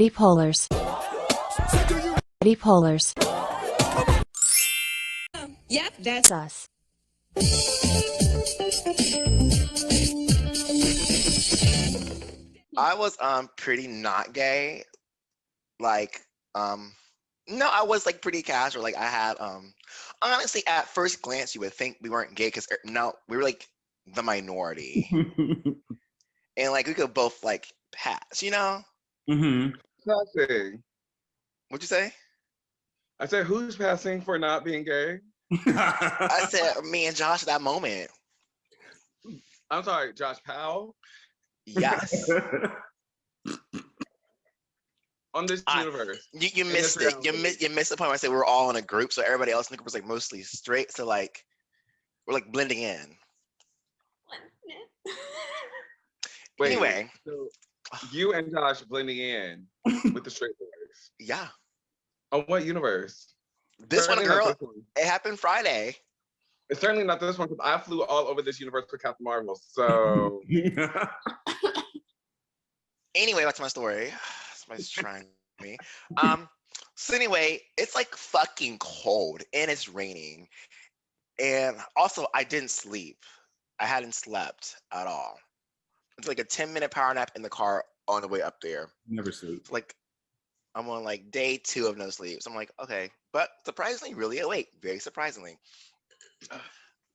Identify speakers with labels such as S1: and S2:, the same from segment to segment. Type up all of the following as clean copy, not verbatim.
S1: Petty Polars. Petty Polars.
S2: Yep, that's
S1: Us.
S3: I was pretty not gay. Like no, I was like pretty casual. Like I had honestly at first glance you would think we weren't gay because no, we were like the minority. And like we could both like pass, you know?
S4: Mm-hmm.
S5: Passing.
S3: What'd you say?
S5: I said, who's passing for not being gay?
S3: I said me and Josh at that moment.
S5: I'm sorry, Josh Powell?
S3: Yes.
S5: On this universe.
S3: You missed it. You missed the point where I said we were all in a group, so everybody else in the group was like mostly straight. So like we're like blending in.
S5: Wait,
S3: Anyway.
S5: so you and Josh blending in with the straight boys.
S3: Yeah.
S5: On what universe?
S3: This
S5: Certainly
S3: one,
S5: not
S3: girl,
S5: this one.
S3: it happened Friday.
S5: It's certainly not this one because I flew all over this universe for Captain Marvel. So
S3: Anyway, back to my story. Somebody's trying me. So anyway, it's like fucking cold and it's raining. And also I didn't sleep. I hadn't slept at all. It's like a 10-minute power nap in the car on the way up there.
S4: Never sleep.
S3: Like I'm on like day 2 of no sleep. So I'm like, okay. But surprisingly, really awake. Very surprisingly.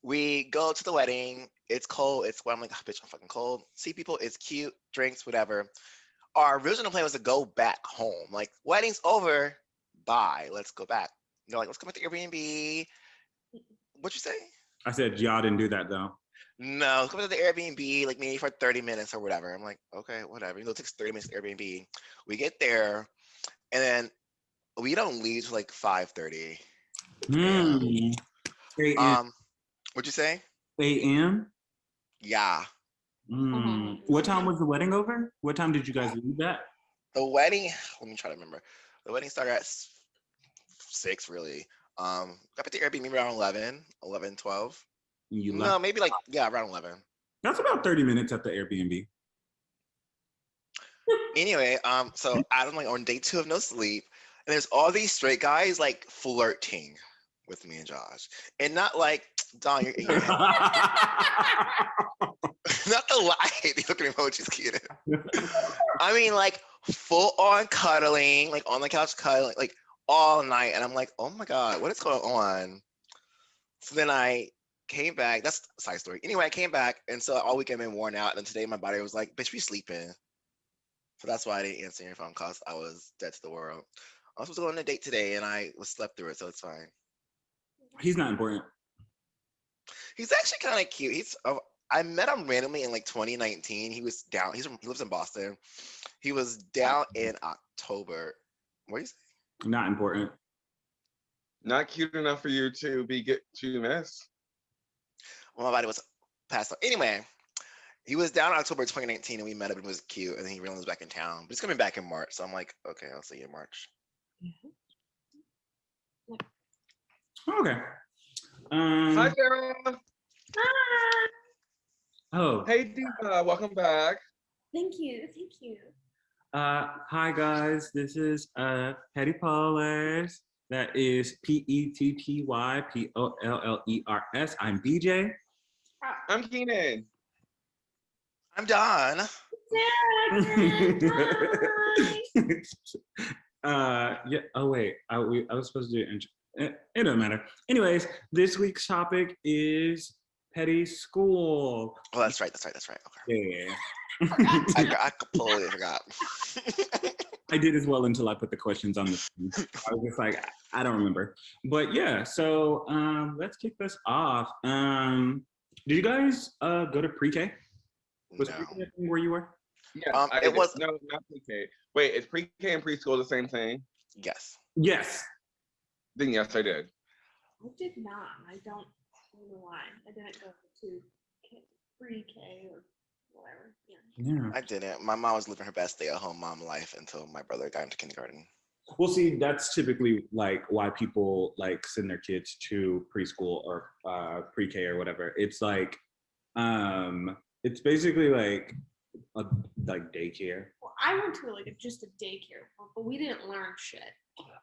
S3: We go to the wedding. It's cold. It's wet. I'm like, oh, bitch, I'm fucking cold. See people. It's cute. Drinks, whatever. Our original plan was to go back home. Like, wedding's over. Bye. Let's go back. They're like, let's come back to Airbnb. What'd you say?
S4: I said y'all didn't do that though.
S3: No, let's come back to the Airbnb, like maybe for 30 minutes or whatever. I'm like, okay, whatever. You know, it takes 30 minutes to Airbnb. We get there, and then we don't leave till like 5:30.
S4: Mm.
S3: What'd you say?
S4: 8 a.m.
S3: Yeah.
S4: What time was the wedding over? What time did you guys leave that?
S3: The wedding, let me try to remember. The wedding started at 6, really. Got back to Airbnb around 11, 12.
S4: You
S3: No,
S4: left?
S3: maybe like, yeah, around 11.
S4: That's about 30 minutes at the Airbnb.
S3: Anyway, so I'm like on day 2 of no sleep, and there's all these straight guys like flirting with me and Josh. And not like, Don, you're in your head. Not the lie. They look at emojis cute. I mean, like full on cuddling, like on the couch cuddling, like all night. And I'm like, oh my God, what is going on? So then I came back. That's a side story. Anyway, I came back, and so all weekend I've been worn out. And then today my body was like, bitch, we sleeping. So that's why I didn't answer your phone calls. I was dead to the world. I was supposed to go on a date today, and I was slept through it, so it's fine.
S4: He's not important.
S3: He's actually kind of cute. I met him randomly in like 2019. He was down. He lives in Boston. He was down in October. What do you say?
S4: Not important.
S5: not cute enough for you to get to miss.
S3: Well, my body was passed out. Anyway, he was down in October 2019, and we met up and it was cute. And then he realized was back in town. But he's coming back in March, so I'm like, okay, I'll see you in March.
S4: Okay.
S5: Hi, Sarah.
S2: Hi.
S4: Oh.
S5: Hey, Diva. Welcome back.
S2: Thank you. Thank you.
S4: Hi guys. This is Petty Polars. That is PETTYPOLLERS. I'm BJ.
S5: I'm Keenan.
S3: I'm Don.
S4: Yeah. Oh wait. I was supposed to do intro. It doesn't matter. Anyways, this week's topic is petty school.
S3: Oh, that's right. Okay.
S4: Yeah.
S3: I completely forgot.
S4: I did as well until I put the questions on the screen. I was just like, I don't remember. But yeah, so let's kick this off. Did you guys go to pre-K? Was
S3: No.
S4: pre-K where you were?
S5: Yeah,
S3: It was
S5: no, not pre-K. Wait, is pre-K and preschool the same thing?
S3: yes.
S4: Yes.
S5: Then yes, I did.
S2: I did not. I don't know why. I didn't go to pre-K or whatever.
S4: Yeah.
S3: I didn't. My mom was living her best stay-at-home mom life until my brother got into kindergarten.
S4: Well, see, that's typically like why people like send their kids to preschool or pre-K or whatever. It's like, it's basically like daycare.
S2: Well, I went to like just a daycare, but we didn't learn shit.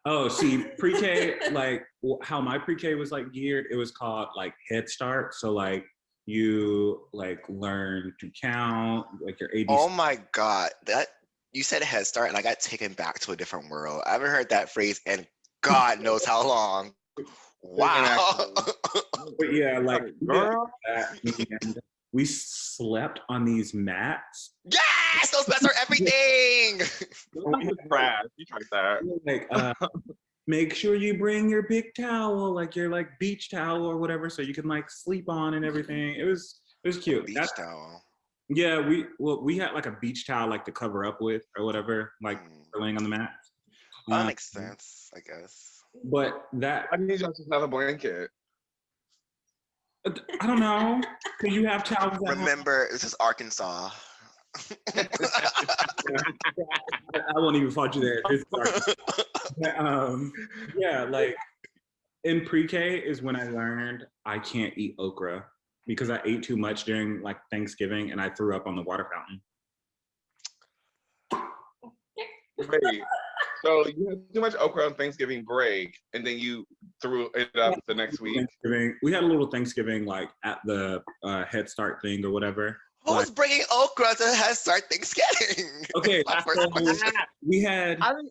S4: Oh, see, pre-K, like how my pre-K was like geared, it was called like Head Start. So like you like learn to count, like your ABC.
S3: Oh my God, that you said Head Start, and I got taken back to a different world. I haven't heard that phrase in God knows how long. Wow.
S4: But yeah, like we did
S5: Girl.
S4: that, and we slept on these mats.
S3: Yes, those bets are everything.
S5: Trash. You tried that.
S4: Like, make sure you bring your big towel, like your like beach towel or whatever, so you can like sleep on and everything. It was cute.
S3: Beach towel.
S4: Yeah, we had like a beach towel like to cover up with or whatever, like for laying on the mat.
S3: That makes sense, I guess.
S4: But that
S5: I need y'all to have a blanket.
S4: I don't know. Could you have towels? At home?
S3: Remember, this is Arkansas.
S4: I won't even fault you there. This is Arkansas. Yeah, like in pre-K is when I learned I can't eat okra because I ate too much during like Thanksgiving and I threw up on the water fountain.
S5: Wait. So you had too much okra on Thanksgiving break, and then you threw it up the next week.
S4: Thanksgiving, we had a little Thanksgiving like at the Head Start thing or whatever.
S3: Who's
S4: Like,
S3: bringing okra to Head Start Thanksgiving?
S4: okay,
S3: My first
S4: so
S3: question.
S4: we had
S5: I'm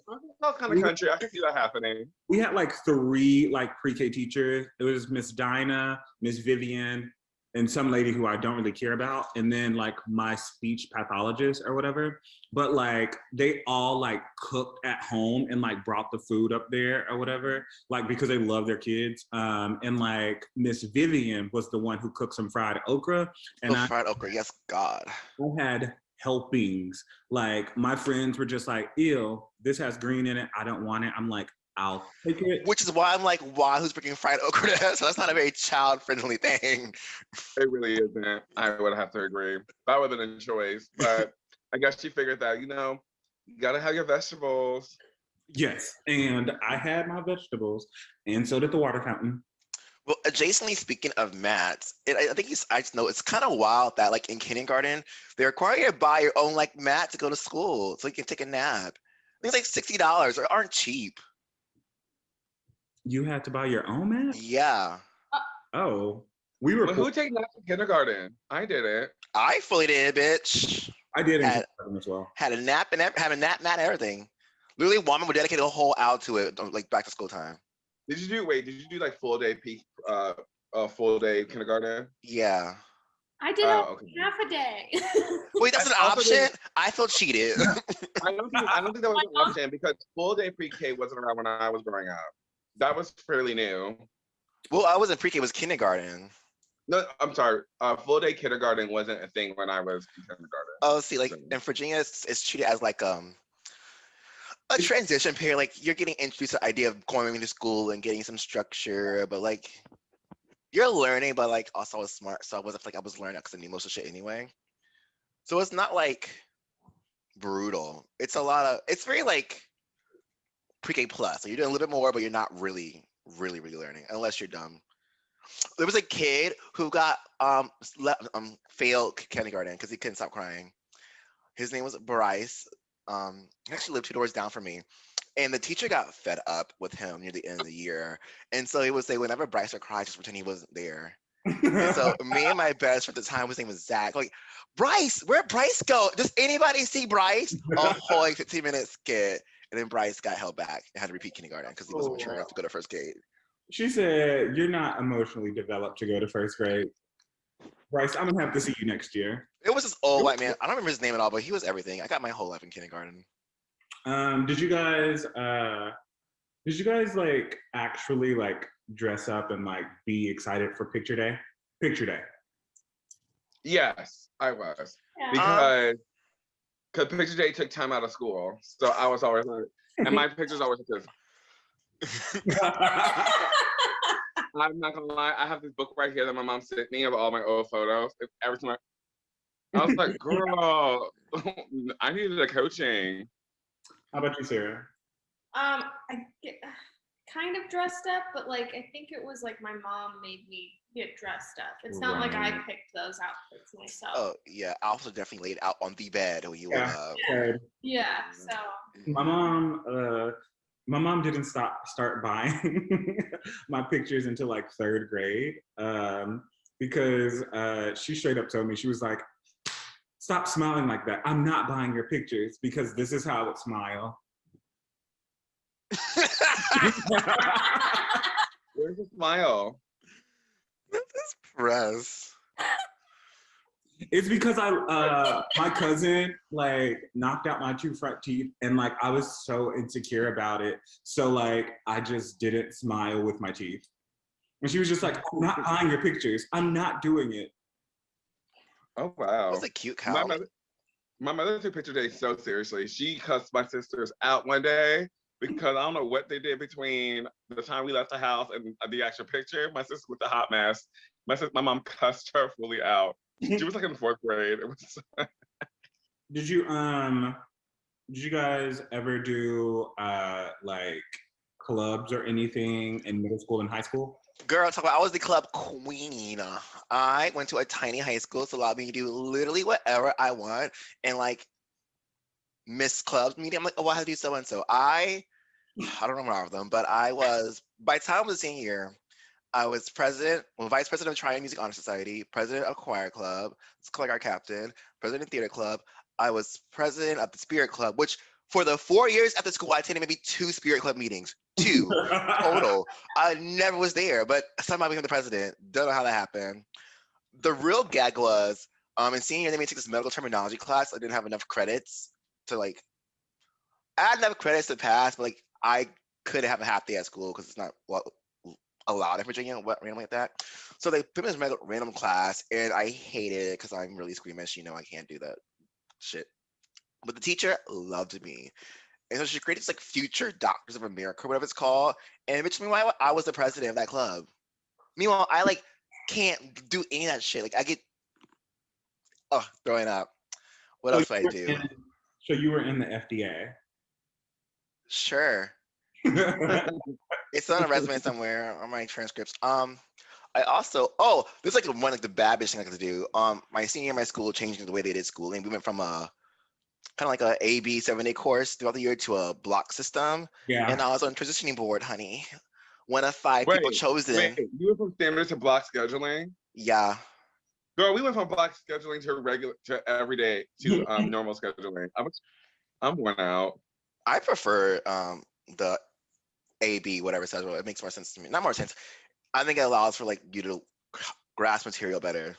S5: kind of country. I can see that happening.
S4: we had like 3 like pre-K teachers. It was Miss Dinah, Miss Vivian, and some lady who I don't really care about, and then like my speech pathologist or whatever. But like they all like cooked at home and like brought the food up there or whatever, like because they love their kids. And like Miss Vivian was the one who cooked some fried okra, and
S3: Fried okra, yes, God.
S4: I had helpings. Like my friends were just like, ew, this has green in it. I don't want it. I'm like, I'll take it.
S3: Which is why I'm like, why? Who's bringing fried okra to Head? So that's not a very child-friendly thing.
S5: It really isn't. I would have to agree. That would have been a choice, but I guess she figured that you gotta have your vegetables.
S4: Yes. And I had my vegetables, and so did the water fountain.
S3: Well, adjacently speaking of mats, I think I just know it's kind of wild that like in kindergarten, they require you to buy your own like mat to go to school so you can take a nap. I think it's like $60 or aren't cheap.
S4: You had to buy your own mat?
S3: Yeah.
S4: Oh. We were
S5: But who take naps in kindergarten? I did it.
S3: I fully did, bitch.
S4: I did in
S3: Had-
S4: kindergarten as well.
S3: Had a nap and had a nap mat and everything. Literally, woman would dedicate a whole hour to it, like back to school time.
S5: Did you do like full day full day kindergarten?
S3: Yeah.
S2: I did
S5: Okay.
S2: half a day.
S3: Wait, that's an
S5: I also
S3: option?
S5: did-
S3: I feel cheated.
S5: I don't think that was an option because full day pre-K wasn't around when I was growing up. That was fairly new.
S3: Well, I wasn't pre-K, it was kindergarten.
S5: No, I'm sorry. Full day kindergarten wasn't a thing when I was in kindergarten.
S3: Oh, see, like in Virginia, it's treated as like a transition period. Like you're getting introduced to the idea of going into school and getting some structure, but like you're learning, but like also I was smart, so I wasn't like I was learning because I knew most of the shit anyway. So it's not like brutal. It's very like pre-K plus. So you're doing a little bit more, but you're not really learning unless you're dumb. There was a kid who got failed kindergarten because he couldn't stop crying. His name was Bryce. He actually lived 2 doors down from me. And the teacher got fed up with him near the end of the year. And so he would say, whenever Bryce would cry, just pretend he wasn't there. And so me and my best friend at the time, his name was Zach, like, Bryce, where'd Bryce go? Does anybody see Bryce? A whole like 15-minute skit. And then Bryce got held back and had to repeat kindergarten because he wasn't mature enough to go to first grade.
S4: She said, you're not emotionally developed to go to first grade. Bryce, I'm gonna have to see you next year.
S3: It was this old white man. I don't remember his name at all, but he was everything. I got my whole life in kindergarten.
S4: Did you guys like actually like dress up and like be excited for picture day? Picture day.
S5: Yes, I was.
S2: Yeah.
S5: Because picture day took time out of school. So I was always like, and my pictures always just I'm not gonna lie, I have this book right here that my mom sent me of all my old photos. Every time I was like, girl, I needed a coaching.
S4: How about you, Sarah?
S2: I get kind of dressed up, but like I think it was like my mom made me get dressed up. It's not like I
S4: Right.
S2: picked those outfits myself.
S3: Oh yeah, Alpha definitely laid out on the bed when you woke
S4: Yeah.
S3: up.
S4: Good.
S2: Yeah, so
S4: My mom didn't start buying my pictures until like third grade, because she straight up told me, she was like, "Stop smiling like that. I'm not buying your pictures because this is how I would smile."
S5: Where's the smile?
S3: This press.
S4: It's because my cousin like knocked out my two front teeth, and like I was so insecure about it, so like I just didn't smile with my teeth. And she was just like, "I'm not buying your pictures. I'm not doing it."
S5: Oh
S3: That
S5: wow.
S3: was a cute
S5: My
S3: cow.
S5: mother took picture day so seriously. She cussed my sisters out one day because I don't know what they did between the time we left the house and the actual picture. My sister with the hot mess. My mom cussed her fully out. She was like in fourth grade. It was
S4: Did you guys ever do like clubs or anything in middle school and high school?
S3: Girl, talk about I was the club queen. I went to a tiny high school, so allowed me to do literally whatever I want. And like Miss Clubs meeting, I'm like, oh, I have to do so and so. I don't remember all of them, but I was by the time I was a senior year, I was vice president of Triad Music Honor Society, president of Choir Club, color guard captain, president of Theater Club. I was president of the Spirit Club, which for the 4 years at the school, I attended maybe 2 Spirit Club meetings. 2 total. I never was there, but somehow I became the president. Don't know how that happened. The real gag was in senior year, they made me take this medical terminology class. I didn't have enough credits to like, I had enough credits to pass, but like I couldn't have a half day at school because it's not allowed in Virginia, random like that. So they put me in this random class, and I hated it because I'm really squeamish. I can't do that shit. But the teacher loved me, and so she created this like Future Doctors of America, whatever it's called. And which meanwhile, I was the president of that club. Meanwhile, I like can't do any of that shit. Like I get throwing up. What
S4: So
S3: else
S4: you
S3: do I
S4: were
S3: do?
S4: in, so you were in the FDA.
S3: Sure, it's on a resume somewhere on my transcripts. I also there's like one like the bad bitch thing I got to do. My senior year, my school changed the way they did schooling. We went from a kind of like a A/B 7-day course throughout the year to a block system, and
S4: Yeah.
S3: I was on transitioning board, honey. One of 5 people
S5: wait.
S3: chosen.
S5: You went from standard to block scheduling?
S3: Yeah,
S5: Girl, we went from block scheduling to regular to every day to normal scheduling. I'm worn out.
S3: I prefer the A/B whatever it says. It makes more sense to me. Not more sense. I think it allows for like you to grasp material better.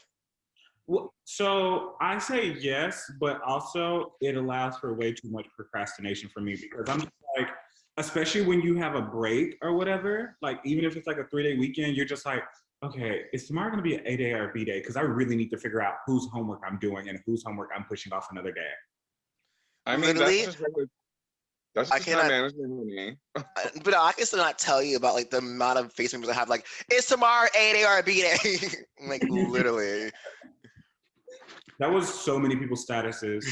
S4: Well, so I say yes, but also it allows for way too much procrastination for me, because I'm just like, especially when you have a break or whatever, like even if it's like a 3-day weekend, you're just like, okay, is tomorrow going to be an A day or a B day? Because I really need to figure out whose homework I'm doing and whose homework I'm pushing off another day.
S5: I mean, that's
S3: Literally,
S5: just regular. That's
S3: I
S5: just time
S3: cannot.
S5: management, honey.
S3: But I can still not tell you about like the amount of face members I have. Like, it's tomorrow A day or a B day. Like literally.
S4: That was so many people's statuses.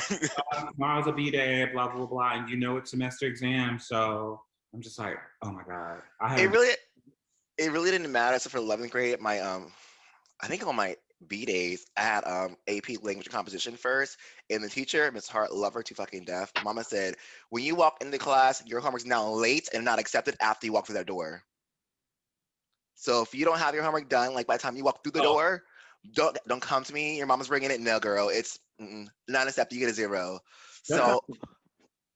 S4: Tomorrow's a B day, blah, blah, blah. And it's semester exam. So I'm just like, oh my God. I
S3: It
S4: had
S3: really it really didn't matter. So for 11th grade, my I think on my B days, I had AP language and composition first, and the teacher, Miss Hart, love her to fucking death. Mama said, when you walk into class, your homework's now late and not accepted after you walk through that door. So if you don't have your homework done, like by the time you walk through the door, don't come to me. Your mama's bringing it. No, girl, it's not accepted. You get a 0.
S4: that's how
S3: So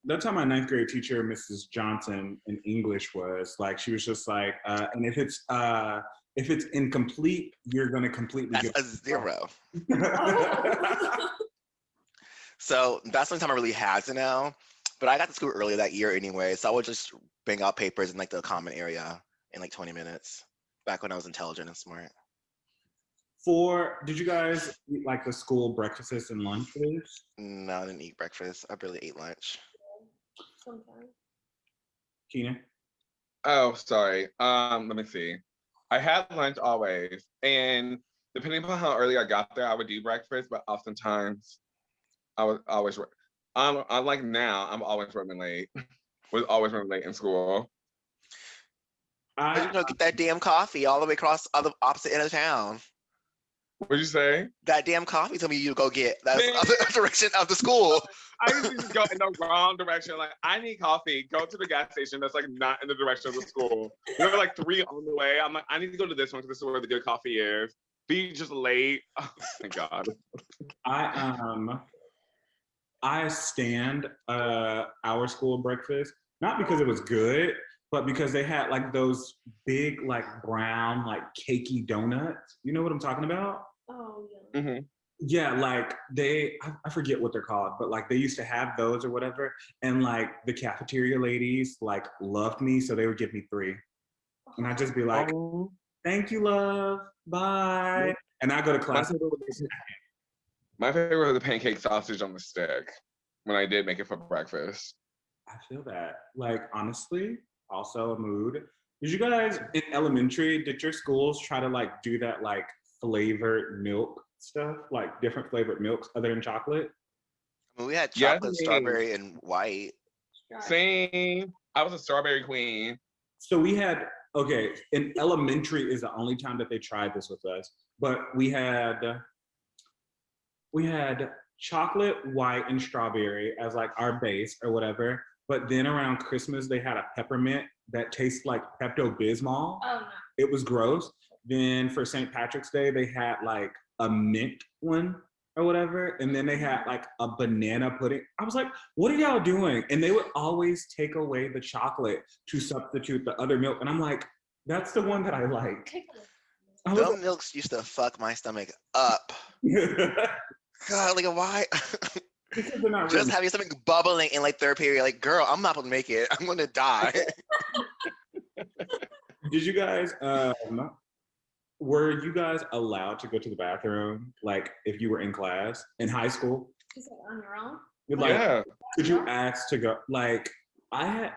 S4: that's how my ninth grade teacher, Mrs. Johnson, in English was. Like, she was just like, and if it's incomplete, you're gonna completely
S3: that's
S4: get
S3: a 0.
S2: oh.
S3: So that's the only time I really had to know. But I got to school earlier that year anyway, so I would just bang out papers in like the common area in like 20 minutes. Back when I was intelligent and smart.
S4: Did you guys eat like the school breakfasts and lunches?
S3: No, I didn't eat breakfast. I barely ate lunch.
S2: Sometimes.
S4: Keena?
S5: Oh, sorry. Let me see. I had lunch always, and depending upon how early I got there, I would do breakfast. But oftentimes, I was always. I'm like now. I'm always running late. Was always running late in school.
S3: Where'd you go get that damn coffee all the way across the opposite end of town?
S5: What'd you say?
S3: That damn coffee told me you go get. That's
S5: Man.
S3: the other direction of the school.
S5: I used to just go in the wrong direction. Like, I need coffee. Go to the gas station that's like not in the direction of the school. There were like 3 on the way. I'm like, I need to go to this one because this is where the good coffee is. Be just late. Oh my God.
S4: I stand our school breakfast, not because it was good, but because they had like those big, like brown, like cakey donuts. You know what I'm talking about?
S2: Oh, yeah.
S5: Mm-hmm.
S4: Yeah, like I forget what they're called, but like they used to have those or whatever. And like the cafeteria ladies like loved me, so they would give me 3. And I'd just be like,
S5: Oh.
S4: thank you, love, bye. And I go to class.
S5: My favorite was the pancake sausage on the stick when I did make it for breakfast.
S4: I feel that. Like, honestly, also a mood. Did you guys in elementary, did your schools try to like do that like flavored milk stuff, like different flavored milks other than chocolate?
S3: I mean, we had
S5: Yes,
S3: chocolate, strawberry, and white.
S5: Same. I was a strawberry queen.
S4: So we had, okay, in elementary is the only time that they tried this with us, but we had chocolate, white, and strawberry as like our base or whatever. But then around Christmas, they had a peppermint that tastes like Pepto-Bismol.
S2: Oh, no.
S4: It was gross. Then for St. Patrick's Day, they had like a mint one or whatever. And then they had like a banana pudding. I was like, what are y'all doing? And they would always take away the chocolate to substitute the other milk. And I'm like, that's the one that I like.
S2: Take a look.
S3: Those milks used to fuck my stomach up. God, like why?
S4: Because they're not
S3: Just
S4: really-
S3: having something bubbling in like 3rd period, like, girl, I'm not gonna make it. I'm gonna die.
S4: Did you guys, were you guys allowed to go to the bathroom, like if you were in class in high school?
S2: Is it on your own?
S4: Like,
S5: Yeah.
S4: could you ask to go? Like,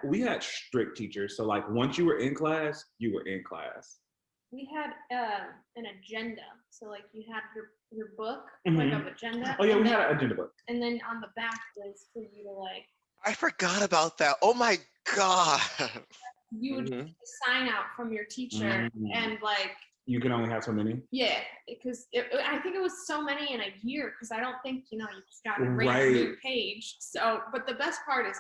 S4: we had strict teachers, so like once you were in class, you were in class.
S2: We had an agenda. So like you had your book
S4: Mhm.
S2: like of agenda.
S4: Oh yeah,
S2: and
S4: we
S2: then,
S4: had an agenda book.
S2: And then on the back was for you to like
S3: I forgot about that. Oh my God.
S2: you would
S5: Mhm.
S2: sign out from your teacher
S4: Mhm.
S2: and like
S4: You can only have so many.
S2: yeah, because I think it was so many in a year because I don't think you just got a
S4: Right.
S2: random new page. So, but the best part is,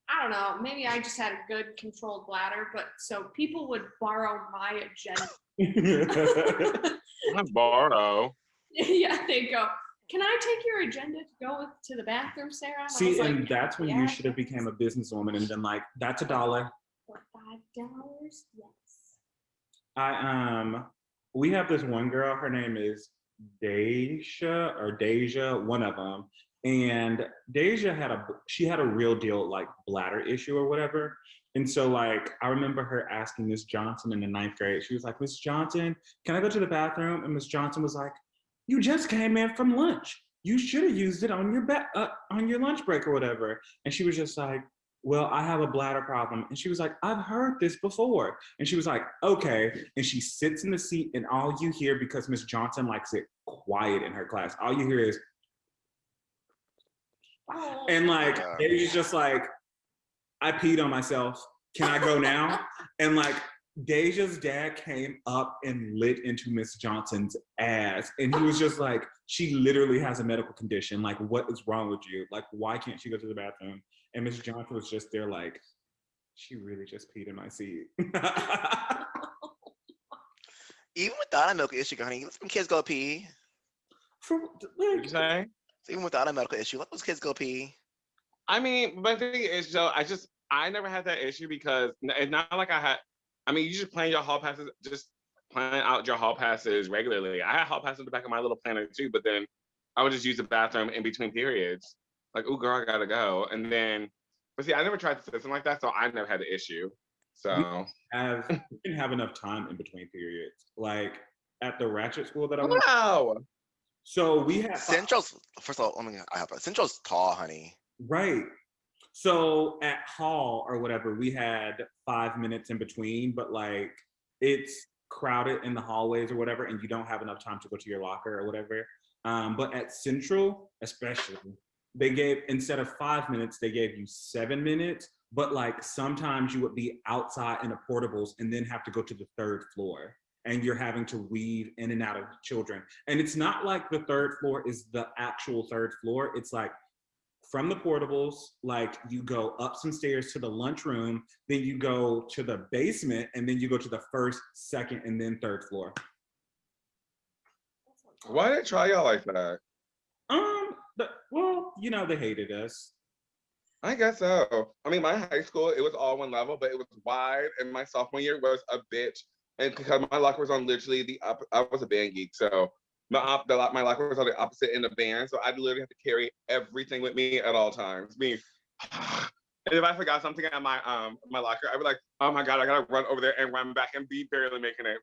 S2: I don't know, maybe I just had a good controlled bladder, but so people would borrow my agenda.
S5: I borrow.
S2: Yeah, they go. Can I take your agenda to go to the bathroom, Sarah? And I
S4: See,
S2: was like,
S4: and that's when
S2: yeah,
S4: you should have became a businesswoman and been like, that's $1.
S2: for $5, yes.
S4: We have this one girl, her name is Deja, one of them. And Deja had a real deal like bladder issue or whatever. And so like, I remember her asking Miss Johnson in the 9th grade, she was like, Miss Johnson, can I go to the bathroom? And Miss Johnson was like, you just came in from lunch. You should have used it on your lunch break or whatever. And she was just like, well, I have a bladder problem. And she was like, I've heard this before. And she was like, okay. And she sits in the seat and all you hear, because Miss Johnson likes it quiet in her class, all you hear is,
S2: Oh.
S4: and like, Deja's just like, I peed on myself. Can I go now? And like, Deja's dad came up and lit into Miss Johnson's ass. And he was just like, she literally has a medical condition. Like, what is wrong with you? Like, why can't she go to the bathroom? And Miss Johnson was just there like, she really just peed in my seat.
S3: Even without a medical issue, honey, let some kids go pee.
S5: What'd you say?
S3: Even without a medical issue, let those kids go pee.
S5: I mean, but the thing is, Joe, I never had that issue because it's not like you just plan your hall passes, just plan out your hall passes regularly. I had hall passes in the back of my little planner too, but then I would just use the bathroom in between periods. Like, oh girl, I gotta go. And then, but see, I never tried the system like that, so I never had the issue. So
S4: we didn't have enough time in between periods. Like at the ratchet school that I went.
S5: wow.
S4: So we had
S3: Central's, first of all, Central's tall, honey.
S4: right. So at hall or whatever, we had 5 minutes in between, but like it's crowded in the hallways or whatever, and you don't have enough time to go to your locker or whatever. But at Central, especially, they gave, instead of 5 minutes, they gave you 7 minutes, but like sometimes you would be outside in the portables and then have to go to the third floor and you're having to weave in and out of children. And it's not like the third floor is the actual third floor. It's like from the portables, like you go up some stairs to the lunchroom, then you go to the basement, and then you go to the first, second, and then third floor.
S5: Why did they try y'all like that?
S4: Well, you know, they hated us.
S5: I guess so. I mean, my high school, it was all one level, but it was wide, and my sophomore year was a bitch. And because my locker was on literally I was a band geek, so my locker was on the opposite end of band, so I literally had to carry everything with me at all times. Me, and if I forgot something at my locker, I'd be like, oh my god, I gotta run over there and run back and be barely making it.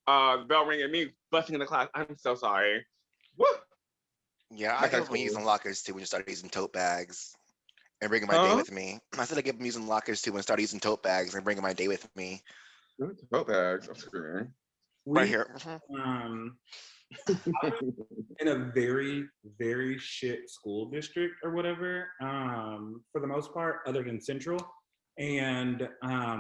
S5: The bell ringing, me busting in the class. I'm so sorry. Woo!
S3: Yeah, I give them using lockers too when you start using tote bags and bringing my day with me. I said I give them using lockers too when I start using tote bags and bringing my day with me.
S5: Tote bags, I'm screaming.
S3: Right here.
S4: In a very, very shit school district or whatever, for the most part, other than Central. And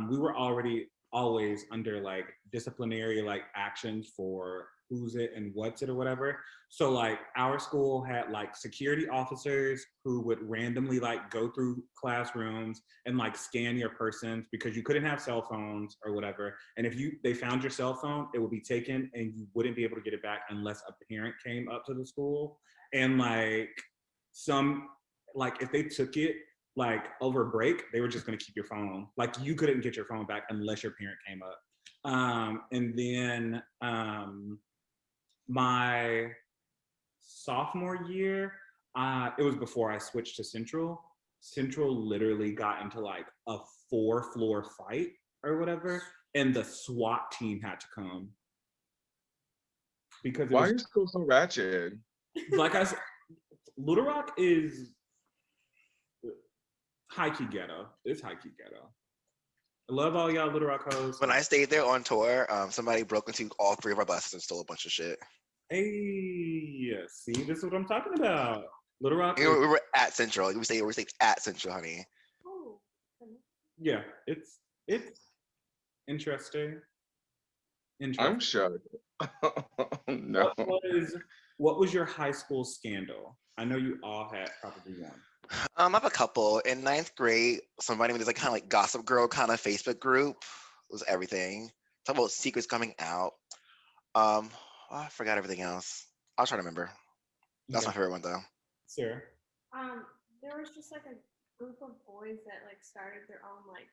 S4: we were already always under like disciplinary like actions for who's it and what's it or whatever. So like our school had like security officers who would randomly like go through classrooms and like scan your persons because you couldn't have cell phones or whatever. And if they found your cell phone, it would be taken and you wouldn't be able to get it back unless a parent came up to the school. And like if they took it like over break, they were just going to keep your phone. Like you couldn't get your phone back unless your parent came up. And then my sophomore year, it was before I switched to Central. Central literally got into like a 4-floor fight or whatever, and the SWAT team had to come. Because
S5: why are your school so ratchet?
S4: Like I said, Little Rock is high-key ghetto. It's high-key ghetto. I love all y'all Little Rock hoes.
S3: When I stayed there on tour, somebody broke into all 3 of our buses and stole a bunch of shit.
S4: Hey, see, this is what I'm talking about. Little Rock.
S3: We were at Central. We stayed at Central, honey.
S2: Oh.
S4: Yeah, it's interesting.
S5: I'm shocked. No.
S4: What was your high school scandal? I know you all had probably one.
S3: I have a couple. In 9th grade, somebody made this like kind of like Gossip Girl kind of Facebook group. It was everything. Talk about secrets coming out. I forgot everything else. I'll try to remember. That's my favorite one though.
S4: Sarah?
S2: There was just like a group of boys that like started their own like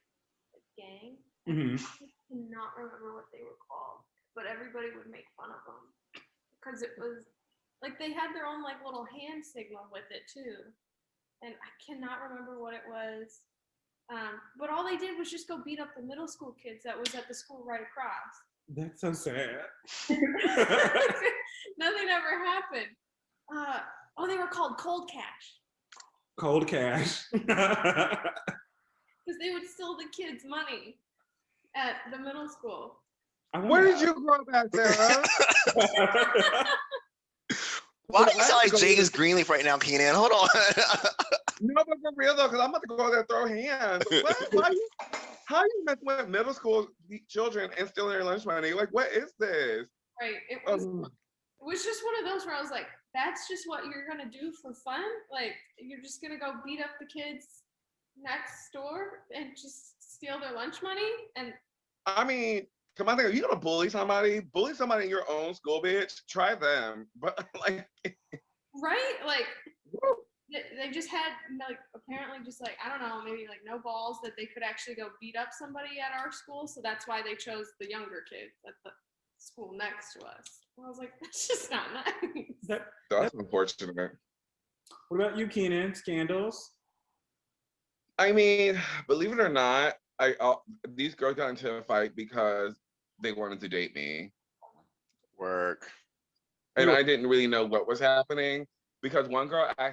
S2: gang.
S4: Mm-hmm.
S2: I cannot remember what they were called, but everybody would make fun of them because it was like they had their own like little hand signal with it too, and I cannot remember what it was. But all they did was just go beat up the middle school kids that was at the school right across.
S4: That's so sad.
S2: Nothing ever happened. They were called Cold Cash.
S4: Cold Cash.
S2: Because they would steal the kids' money at the middle school.
S5: Where did you grow up at, Sarah?
S3: Why do you sound like James Greenleaf right now, Keenan? Hold on.
S5: No, but for real though, because I'm about to go there and throw hands. How you messing with middle school children and stealing their lunch money? Like, what is this?
S2: Right. It was just one of those where I was like, that's just what you're gonna do for fun? Like, you're just gonna go beat up the kids next door and just steal their lunch money? And
S5: I mean, come on, you gonna bully somebody in your own school, bitch. Try them, but like,
S2: right? Like, they just had like apparently just like I don't know, maybe like no balls that they could actually go beat up somebody at our school, so that's why they chose the younger kids at the school next to us. And I was like, that's just not nice.
S5: That's unfortunate.
S4: What about you, Keenan? Scandals?
S5: I mean, believe it or not, these girls got into a fight because they wanted to date me.
S3: Work.
S5: And I didn't really know what was happening because one girl, I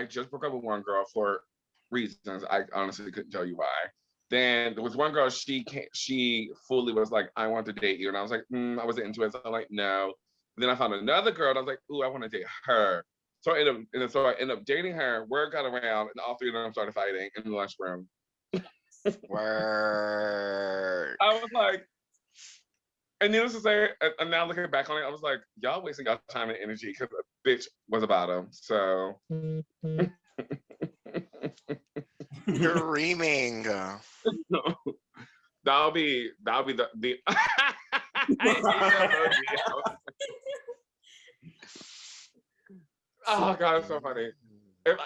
S5: just broke up with one girl for reasons. I honestly couldn't tell you why. Then there was one girl, she fully was like, I want to date you. And I was like, I wasn't into it. So I'm like, no. Then I found another girl and I was like, ooh, I want to date her. So I ended up dating her. Word got around and all 3 of them started fighting in the lunchroom.
S3: Word.
S5: I was like, and needless to say, and now looking back on it, I was like, y'all wasting y'all time and energy because a bitch was about him. So
S3: You're reaming.
S5: that'll be the I hate that emoji. Oh god, it's so funny. If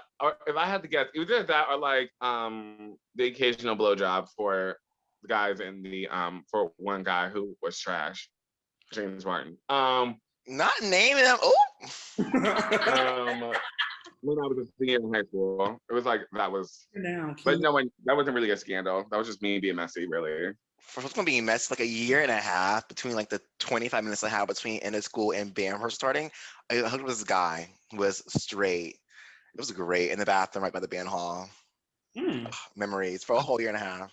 S5: I had to guess, either that or like the occasional blowjob for the guys in the for one guy who was trash, James Martin.
S3: Not naming them. Oh.
S5: When I was a senior in high school, it was like that was, but no one, that wasn't really a scandal. That was just me being messy, really.
S3: For what's gonna be messed like a year and a half between like the 25 minutes I had between end of school and band first starting. I hooked up with this guy who was straight. It was great in the bathroom right by the band hall. Memories for a whole year and a half.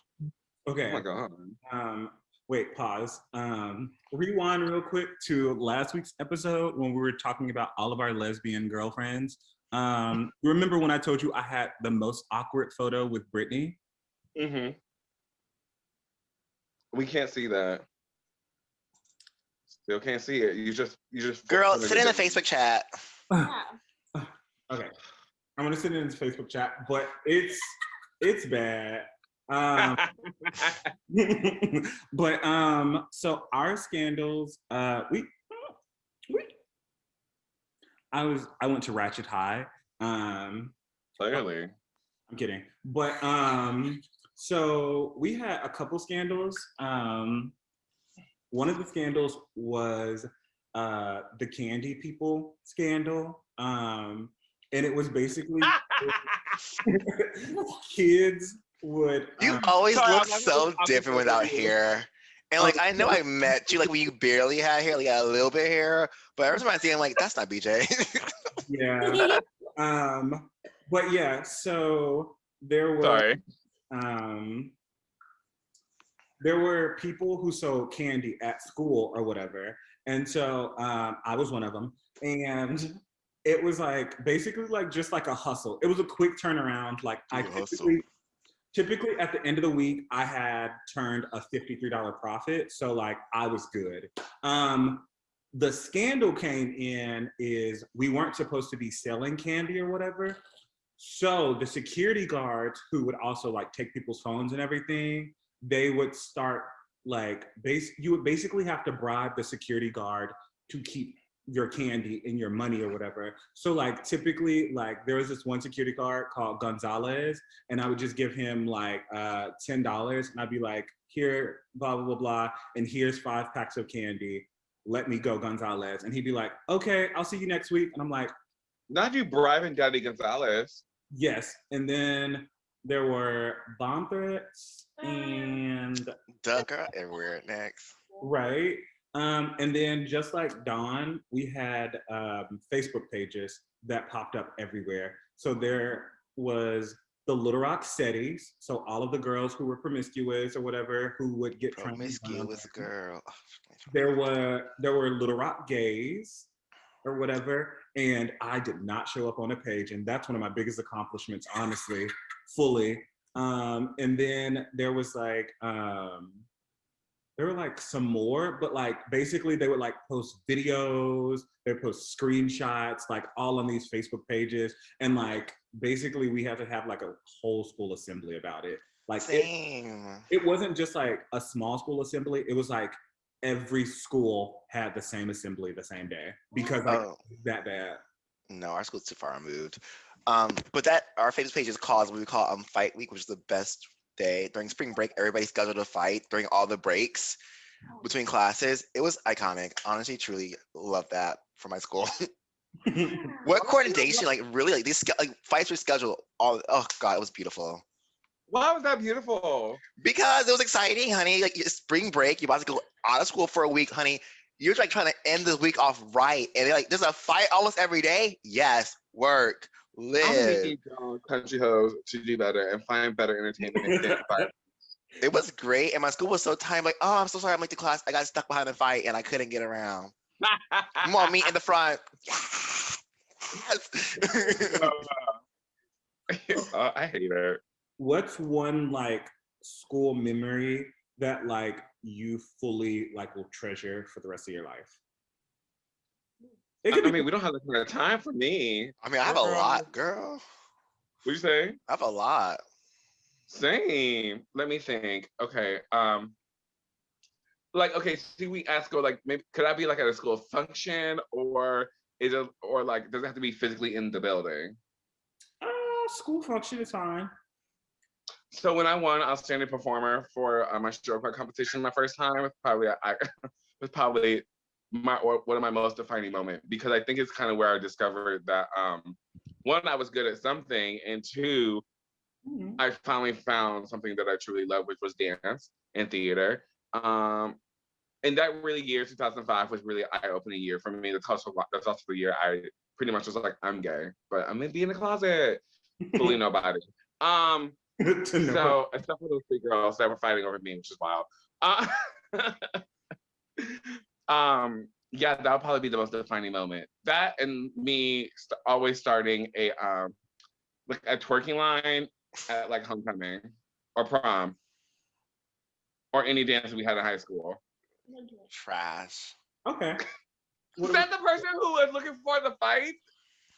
S4: Okay.
S5: Oh my god.
S4: Wait, pause. Rewind real quick to last week's episode when we were talking about all of our lesbian girlfriends. Remember when I told you I had the most awkward photo with Brittany?
S5: Mm-hmm. We can't see that. Still can't see it. You just.
S3: Girl, sit in the Facebook chat.
S2: Yeah.
S4: Okay, I'm gonna sit in this Facebook chat, but it's bad. But so our scandals, we I went to Ratchet High.
S5: Clearly.
S4: I'm kidding. But so we had a couple scandals. One of the scandals was the candy people scandal. And it was basically kids would
S3: You always
S5: Sorry,
S3: look
S5: I'm
S3: so
S5: I'm
S3: different without hair. And like I know I met you like when you barely had hair, like a little bit of hair, but every time I see him, like that's not BJ.
S4: yeah. But yeah, so there were there were people who sold candy at school or whatever, and so I was one of them, and it was like basically like just like a hustle. It was a quick turnaround. Like I typically at the end of the week I had turned a $53 profit, so like I was good. The scandal came in is we weren't supposed to be selling candy or whatever. So the security guards who would also like take people's phones and everything, they would start like you would basically have to bribe the security guard to keep your candy and your money or whatever. So like typically like there was this one security guard called Gonzalez, and I would just give him like $10 and I'd be like, here, blah, blah, blah, blah, and here's 5 packs of candy. Let me go, Gonzalez. And he'd be like, okay, I'll see you next week. And I'm like,
S5: not you bribing Daddy Gonzalez.
S4: yes. And then there were bomb threats and
S3: Duck girl everywhere next.
S4: right. And then just like Dawn, we had Facebook pages that popped up everywhere. So there was the Little Rock Setties, so all of the girls who were promiscuous or whatever who would get
S3: promiscuous girl.
S4: There were Little Rock gays or whatever, and I did not show up on a page, and that's one of my biggest accomplishments, honestly, fully. And then there was like there were like some more, but like basically they would like post videos, they post screenshots, like all on these Facebook pages. And like basically we had to have like a whole school assembly about it. Like it wasn't just like a small school assembly, it was like every school had the same assembly the same day because like that bad.
S3: No, our school's too far removed. But that our Facebook page is called what we call Fight Week, which is the best day during spring break. Everybody scheduled a fight during all the breaks between classes. It was iconic. Honestly, truly love that for my school. What coordination? Like really, like these like fights were scheduled all. Oh god, it was beautiful.
S5: Why was that beautiful?
S3: Because it was exciting, honey. Like spring break, you're about to go out of school for a week, honey. You're like trying to end this week off right, and like there's a fight almost every day. Yes, work. Live.
S5: I need country hoes to do better and find better entertainment and environment.
S3: It was great, and my school was so tight. I'm like, oh, I'm so sorry, I'm late to class. I got stuck behind the fight, and I couldn't get around. Come on, meet in the front. Yes.
S5: I hate it.
S4: What's one like school memory that like you fully like will treasure for the rest of your life? It could
S5: I
S4: be
S5: mean, we don't have that kind of time for me.
S3: I mean, I have a lot, girl.
S5: What'd you say?
S3: I have a lot.
S5: Same. Let me think. Okay. Like, okay, see, we ask, go like, maybe could I be like at a school function, or is it, or like, does it have to be physically in the building?
S4: school function is fine.
S5: So when I won outstanding performer for my stroke art competition my first time, was probably was probably one of my most defining moments, because I think it's kind of where I discovered that one, I was good at something, and two, I finally found something that I truly love, which was dance and theater. And that really year, 2005, was really an eye-opening year for me. That's also the year I pretty much was like, I'm gay, but I'm gonna be in the closet, fooling nobody. So except for those three girls that were fighting over me, which is wild. Yeah, that'll probably be the most defining moment. That and me always starting a like a twerking line at like homecoming or prom or any dance we had in high school.
S3: Trash.
S4: Okay.
S5: Was that the person who was looking for the fight?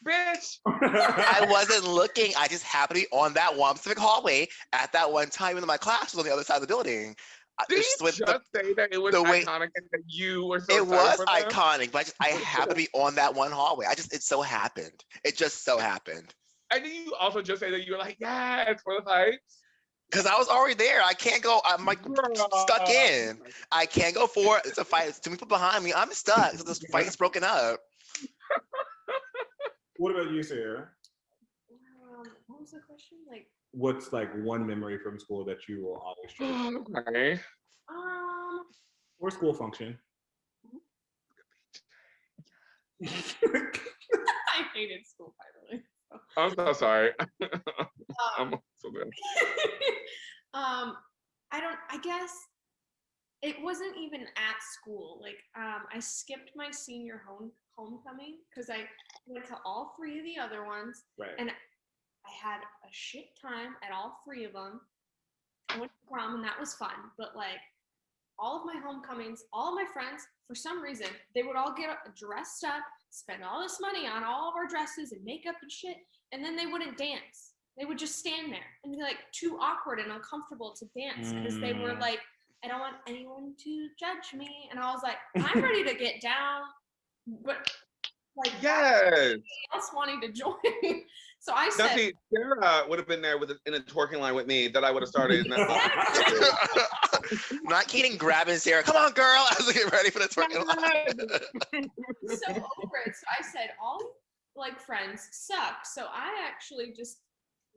S5: Bitch.
S3: I wasn't looking. I just happened to be on that one specific hallway at that one time, even though my class was on the other side of the building.
S5: Did you just say that it was iconic and that you were so
S3: it was
S5: for them?
S3: iconic, but I happened to be on that one hallway. It so happened. It just so happened.
S5: And then you also just say that you were like, yes, for the fights.
S3: Because I was already there. I can't go. I'm like stuck in. I can't go forward. It's a fight. It's too many people behind me. I'm stuck. So this fight is broken up.
S4: What about you, Sarah?
S2: What was the question? Like,
S4: what's like one memory from school that you will always treasure?
S5: Okay.
S4: Or school function?
S2: I hated school, by the way. So.
S5: I'm so sorry. I'm so bad.
S2: I guess it wasn't even at school. Like, I skipped my senior homecoming because I went to all three of the other ones.
S4: Right.
S2: And I had a shit time at all three of them. I went to prom and that was fun. But like all of my homecomings, all of my friends, for some reason, they would all get dressed up, spend all this money on all of our dresses and makeup and shit, and then they wouldn't dance. They would just stand there and be like too awkward and uncomfortable to dance because they were like, I don't want anyone to judge me. And I was like, I'm ready to get down, but like,
S5: yes,
S2: else wanting to join. So I said,
S5: see, Sarah would have been there in a twerking line with me that I would have started.
S3: Not Keaton grabbing Sarah. Come on, girl. I was getting ready for the twerking line.
S2: So over it. So I said, all like friends suck. So I actually just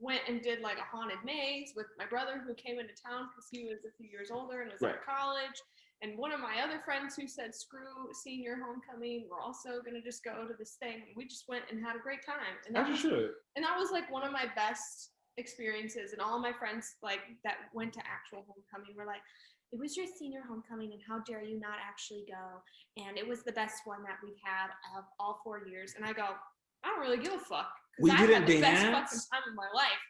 S2: went and did like a haunted maze with my brother who came into town because he was a few years older and was at college. And one of my other friends who said, screw senior homecoming, we're also going to just go to this thing. And we just went and had a great time. And that, was like one of my best experiences. And all of my friends like that went to actual homecoming were like, it was your senior homecoming and how dare you not actually go. And it was the best one that we've had of all 4 years. And I go, I don't really give a fuck.
S4: We didn't
S2: had the
S4: dance.
S2: best fucking time of my life.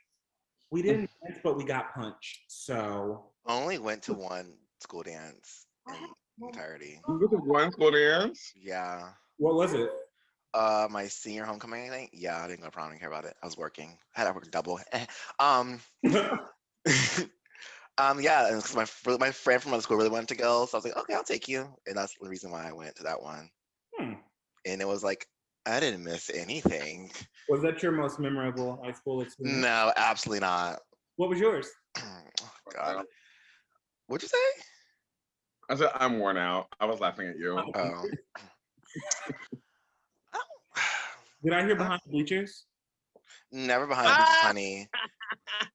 S4: We didn't dance, but we got punched. So
S3: only went to one school dance in entirety.
S5: You went to one school dance?
S3: Yeah.
S4: What was it?
S3: My senior homecoming, I think. Yeah, I didn't go to prom. I didn't care about it. I was working. I had to work double. Yeah, and because my friend from another school really wanted to go, so I was like, okay, I'll take you. And that's the reason why I went to that one. And it was like, I didn't miss anything.
S4: Was that your most memorable high school experience?
S3: No, absolutely not.
S4: What was yours?
S3: Oh, God. What'd you say?
S5: I said, I'm worn out. I was laughing at you.
S3: Oh.
S4: Did I hear behind the bleachers?
S3: Never behind the bleachers, honey.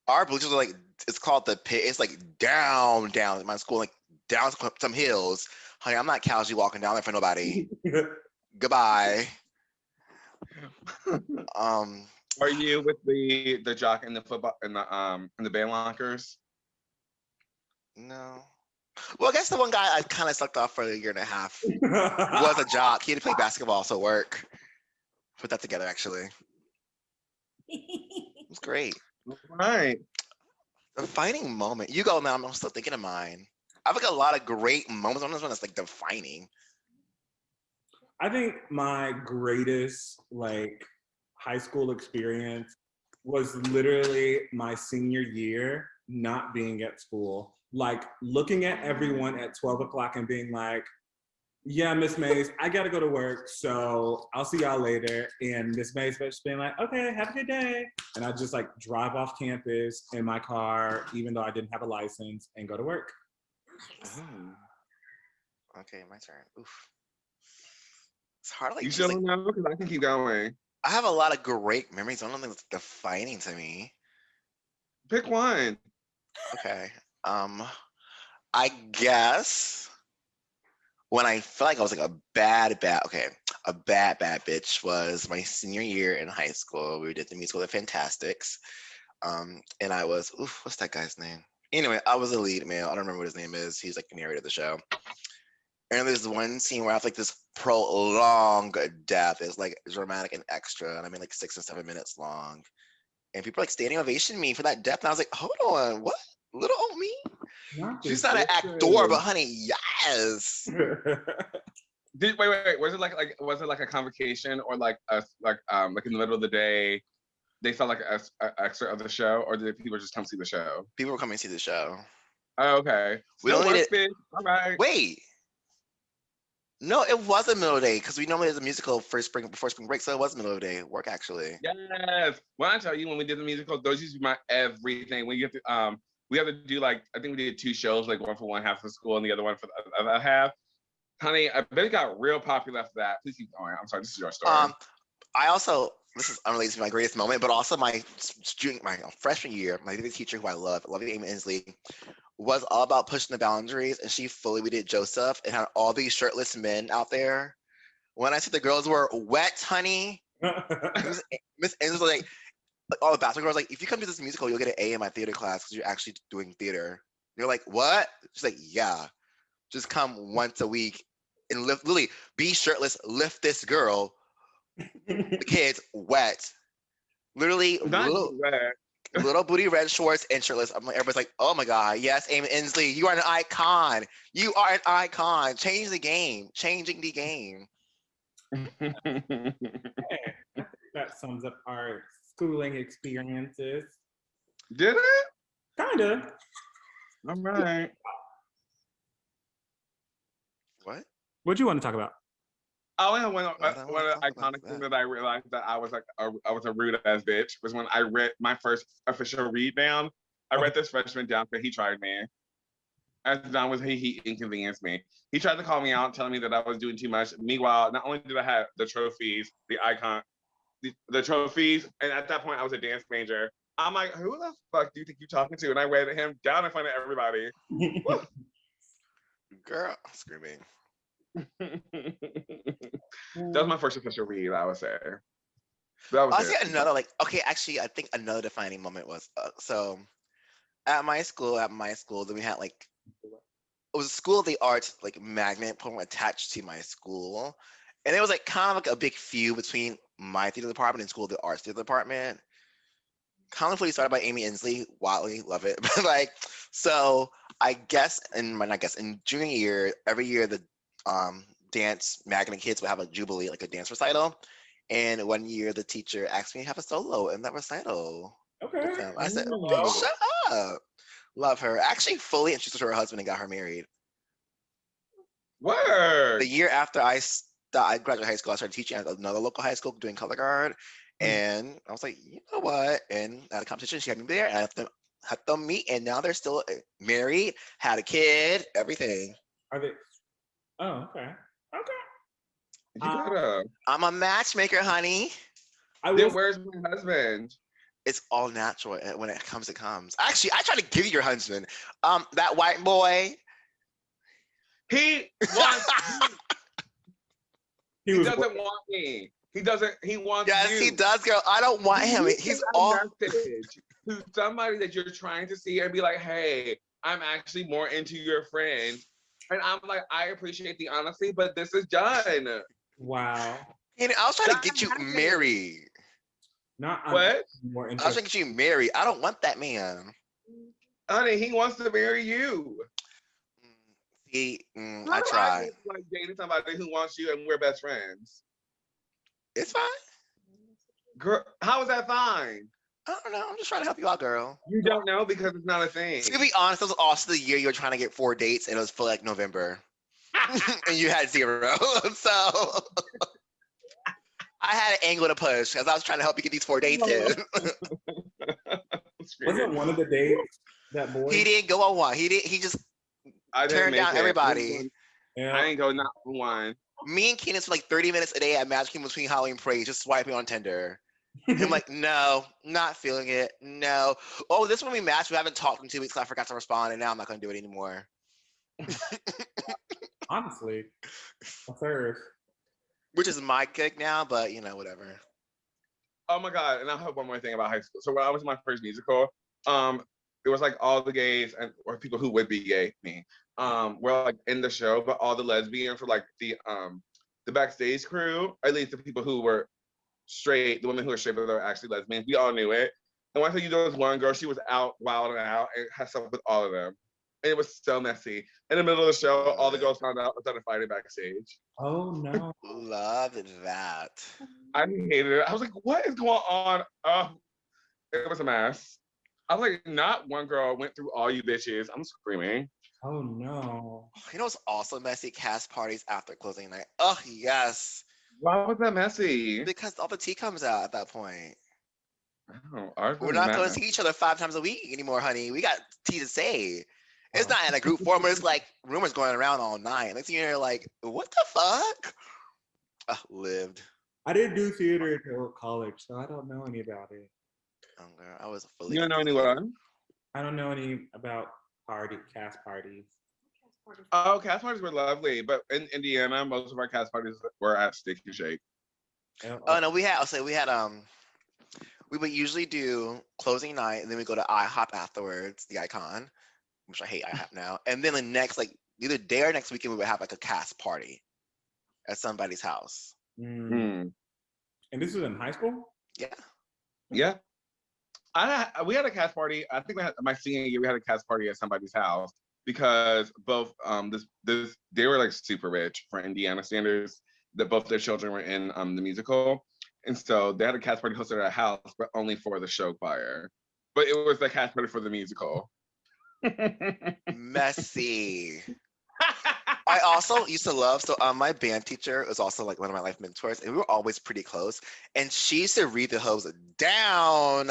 S3: Our bleachers are like, it's called the pit. It's like down at my school, like down some hills. Honey, I'm not casually walking down there for nobody. Goodbye.
S5: Are you with the jock and the football and the band lockers?
S3: No. Well, I guess the one guy I kind of sucked off for a year and a half was a jock. He had to play basketball, so work. Put that together, actually. It was great.
S5: Right.
S3: Defining moment. You go now. I'm still thinking of mine. I have like a lot of great moments on this one that's like defining.
S4: I think my greatest like high school experience was literally my senior year not being at school. Like looking at everyone at 12 o'clock and being like, yeah, Miss Mays, I gotta go to work, so I'll see y'all later. And Miss Mays just being like, okay, have a good day. And I just like drive off campus in my car, even though I didn't have a license, and go to work.
S3: Ooh. Okay, my turn. Oof. It's hard to like
S5: You
S3: choose
S5: still
S3: like
S5: don't know? Because I can keep going.
S3: I have a lot of great memories. I don't think it's defining to me.
S5: Pick one.
S3: Okay. I guess when I felt like I was like a bad bitch was my senior year in high school. We did the musical The Fantastics. And I was, oof, what's that guy's name? Anyway, I was the lead male. I don't remember what his name is. He's like the narrator of the show. And there's one scene where I have like this prolonged death. It's like dramatic and extra. And I mean like 6 and 7 minutes long. And people are like standing ovation me for that death. And I was like, hold on, what? Little old me?
S4: Not
S3: She's
S4: this
S3: not an actor, but
S4: bitch.
S3: honey, yes.
S5: Wait. Was it like was it like a convocation or like a like in the middle of the day? They felt like a extra of the show, or did people just come see the show?
S3: People were coming to see the show.
S5: Oh, okay.
S3: We
S5: Still
S3: only
S5: work,
S3: did.
S5: bitch. All right.
S3: Wait. No, it was a middle of the day because we normally do the musical before spring break, so it was middle of the day work actually.
S5: Yes. When I tell you, when we did the musical, those used to be my everything. When you get to we have to do like I think we did 2 shows, like one for one half of school and the other one for the other half. Honey, I bet it got real popular after that. Please keep going. I'm sorry, this is your story.
S3: I also this is unrelated to my greatest moment, but also my student, my freshman year, my favorite teacher who I love you, Amy Inslee, was all about pushing the boundaries, and she fully we did Joseph and had all these shirtless men out there. When I said the girls were wet, honey, Miss Inslee was like all the bathroom girls like, if you come to this musical, you'll get an A in my theater class because you're actually doing theater. And you're like, what? She's like, yeah, just come once a week and literally be shirtless, lift this girl. The kids wet, literally
S5: Not wet.
S3: little booty red shorts and shirtless. I'm like, everybody's like, oh my god, yes, Amy Inslee, you are an icon. You are an icon. Change the game. Changing the game.
S4: That sums up our schooling experiences.
S5: Did it?
S4: Kinda.
S5: All right.
S3: What?
S4: What do you want to talk about?
S5: Oh, and one
S3: I don't wanna talk about
S5: iconic thing
S3: that.
S5: that I realized that I was like I was a rude ass bitch was when I read my first official read down. I read this freshman down because he tried me. As Don was he inconvenienced me. He tried to call me out, telling me that I was doing too much. Meanwhile, not only did I have the trophies, the icon, the trophies, and at that point I was a dance major. I'm like, who the fuck do you think you're talking to? And I read him down in front of everybody.
S3: Girl, screaming.
S5: That was my first official read, I would say. That was
S3: I'll say
S5: it.
S3: another like okay, actually, I think another defining moment was so at my school, then we had like it was a school of the arts like magnet program attached to my school, and it was like kind of like a big feud between my theater department and school of the arts theater department. Kind of fully started by Amy Inslee. Wildly love it, but like so I guess in junior year every year the dance magnet kids would have a jubilee like a dance recital, and one year the teacher asked me to have a solo in that recital.
S4: Okay.
S3: With them. I said,
S4: Hello.
S3: shut up. Love her. Actually, fully introduced her to her husband and got her married.
S5: Word.
S3: The year after I graduated high school, I started teaching at another local high school doing color guard. And I was like, you know what? And at a competition, she had me there and I had them meet. And now they're still married, had a kid, everything.
S4: Are they? Oh, okay. Okay.
S5: You gotta.
S3: I'm a matchmaker, honey.
S4: I
S5: Then
S4: will.
S5: where's my husband?
S3: It's all natural. And when it comes, it comes. Actually, I try to give you your husband. That white boy.
S5: He wants you.
S4: He
S5: He
S4: was.
S5: doesn't want me. He doesn't. He wants
S3: Yes,
S5: you.
S3: he does, girl. I don't want him.
S5: You
S3: He's
S5: send a
S3: all.
S5: message to somebody that you're trying to see and be like, "Hey, I'm actually more into your friend," and I'm like, "I appreciate the honesty, but this is done."
S4: Wow.
S3: And I was trying to
S5: That
S3: get you
S5: happened.
S3: married.
S4: Not. I'm
S5: What?
S4: more
S3: I was trying
S4: interested.
S3: to get you married. I don't want that man.
S5: Honey, he wants to marry you.
S3: See,
S5: How
S3: I
S5: do I
S3: try.
S5: look like dating somebody who wants you and we're best friends?
S3: It's fine.
S5: Girl, how is that fine?
S3: I don't know. I'm just trying to help you out, girl.
S5: You don't know because it's not a thing.
S3: To be honest, this was also the year you were trying to get 4 dates, and it was for like November, and you had 0. So I had an angle to push because I was trying to help you get these 4 dates in.
S4: Wasn't one of the dates that boy?
S3: He didn't go on one. He didn't. He just
S5: I didn't
S3: turned
S5: make
S3: down
S5: it.
S3: everybody.
S4: Yeah.
S5: I ain't go not for one.
S3: Me and Keenan spent like 30 minutes a day at Magic Kingdom between Halloween parades just swiping on Tinder. I'm like, no, not feeling it. No. Oh, this one we matched. We haven't talked in 2 weeks. So I forgot to respond, and now I'm not going to do it anymore.
S4: Honestly, a third.
S3: Which is my kick now, but you know, whatever.
S5: Oh my god! And I have one more thing about high school. So when I was in my first musical, it was like all the gays and or people who would be gay, me, were like in the show, but all the lesbians were like the backstage crew, or at least the people who were straight, the women who were straight but they were actually lesbians. We all knew it. And when I tell you there was one girl, she was out wilding out and had stuff with all of them. And it was so messy. In the middle of the show, all the girls found out and started fighting backstage.
S4: Oh no.
S3: Love that.
S5: I hated it. I was like, what is going on? It was a mess. I was like, not one girl went through all you bitches. I'm screaming.
S4: Oh no.
S3: You know what's also messy? Cast parties after closing night. Oh, yes.
S5: Why was that messy?
S3: Because all the tea comes out at that point.
S5: Oh, ours
S3: We're
S5: was
S3: not
S5: mad.
S3: going to see each other 5 times a week anymore, honey. We got tea to say. It's not in a group form, but it's like rumors going around all night. Next thing you're like, what the fuck? Lived.
S4: I didn't do theater until college, so I don't know any about it.
S3: Oh, girl, I was fully.
S5: You don't know anyone?
S4: I don't know any about cast parties.
S5: Oh, cast parties were lovely, but in Indiana, most of our cast parties were at Stick and Shake.
S3: Oh no, we had we would usually do closing night, and then we go to IHOP afterwards, the Icon, which I hate IHOP now. And then the next, like either day or next weekend, we would have like a cast party at somebody's house.
S5: Mm.
S4: And this was in high school?
S3: Yeah.
S5: Yeah. We had a cast party. I think my senior year we had a cast party at somebody's house because both they were like super rich for Indiana standards. That both their children were in the musical, and so they had a cast party hosted at a house, but only for the show choir. But it was the cast party for the musical.
S3: Messy. I also used to love, my band teacher was also like one of my life mentors, and we were always pretty close. And she used to read the hose down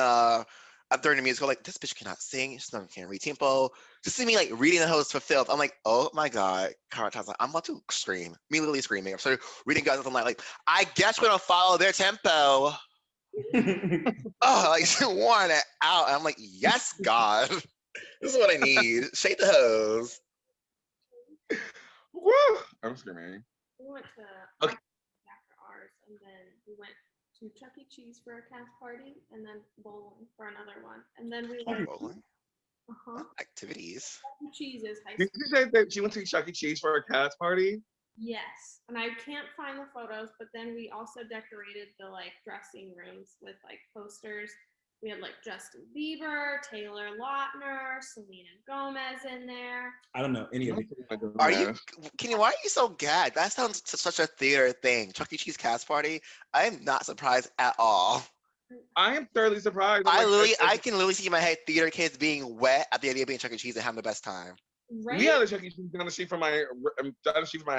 S3: during the musical, like, this bitch cannot sing, she can't read tempo. Just see me like reading the hose for filth. I'm like, oh my God, Carl, I'm about to scream. Me literally screaming. I'm started reading guys I'm like, I guess we're gonna follow their tempo. Oh, like worn it out. And I'm like, yes, God. This is what I need. Shake the hose.
S5: Woo! I'm screaming.
S2: We went to
S5: Okay.
S2: after ours, and then we went to Chuck E. Cheese for a cast party, and then bowling for another one, and then we went.
S3: Bowling.
S2: Uh-huh.
S3: Activities.
S2: Chuck E. Cheese is high
S5: Did
S2: school.
S5: you say that she went to Chuck E. Cheese for a cast party?
S2: Yes, and I can't find the photos, but then we also decorated the like dressing rooms with like posters. We had like Justin Bieber, Taylor Lautner, Selena Gomez in there.
S4: I don't know any of these.
S3: Are you, Kenny, why are you so gagged? That sounds such a theater thing. Chuck E. Cheese cast party. I am not surprised at all.
S5: I am thoroughly surprised.
S3: I
S5: Like,
S3: can literally see in my head theater kids being wet at the idea of being Chuck E. Cheese and having the best time.
S2: Right?
S5: we had a Chuck E. Cheese down the street from my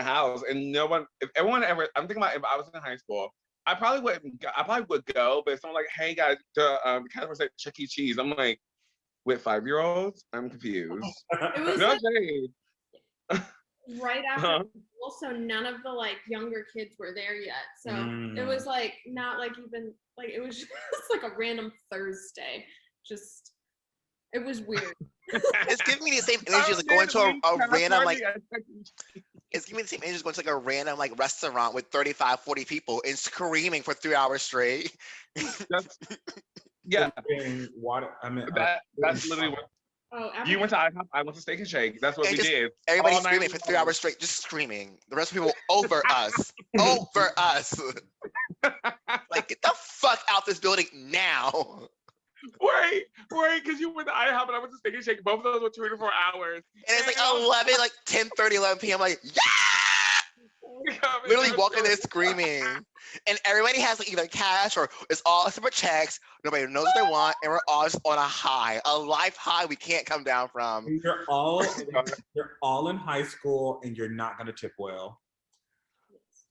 S5: house, and no one, if everyone ever, I'm thinking about if I was in high school, I probably would go, but if someone like, hey guys, the cast was at Chuck E. Cheese, I'm like, with 5-year-olds, I'm confused.
S2: It was
S5: No
S2: like,
S5: shade.
S2: right after
S5: Uh-huh.
S2: school, so none of the like younger kids were there yet. So it was like not like even like it was just like a random Thursday. Just it was weird.
S3: It's giving me the same energy as like going to a random like. It's giving me the same energy as going to like a random like restaurant with 35, 40 people and screaming for 3 hours straight.
S5: Yeah,
S4: Water. I mean,
S5: that's literally what
S2: Oh,
S5: you went to IHOP. I went to Steak and Shake. That's what
S3: And
S5: we
S3: just
S5: did.
S3: Everybody's
S5: All night
S3: screaming for 3
S5: long.
S3: hours straight, just screaming. The rest of the people over us. Over us. Like, get the fuck out this building now.
S5: Wait, because you were the IHOP and I was just thinking shake. Both of those were 24 hours.
S3: And it's like 11, like 10:30, 11 p.m. Like, yeah! Literally walking there screaming. And everybody has like either cash or it's all separate checks. Nobody knows what they want. And we're all just on a high, a life high we can't come down from.
S4: You're all in high school and you're not gonna tip well.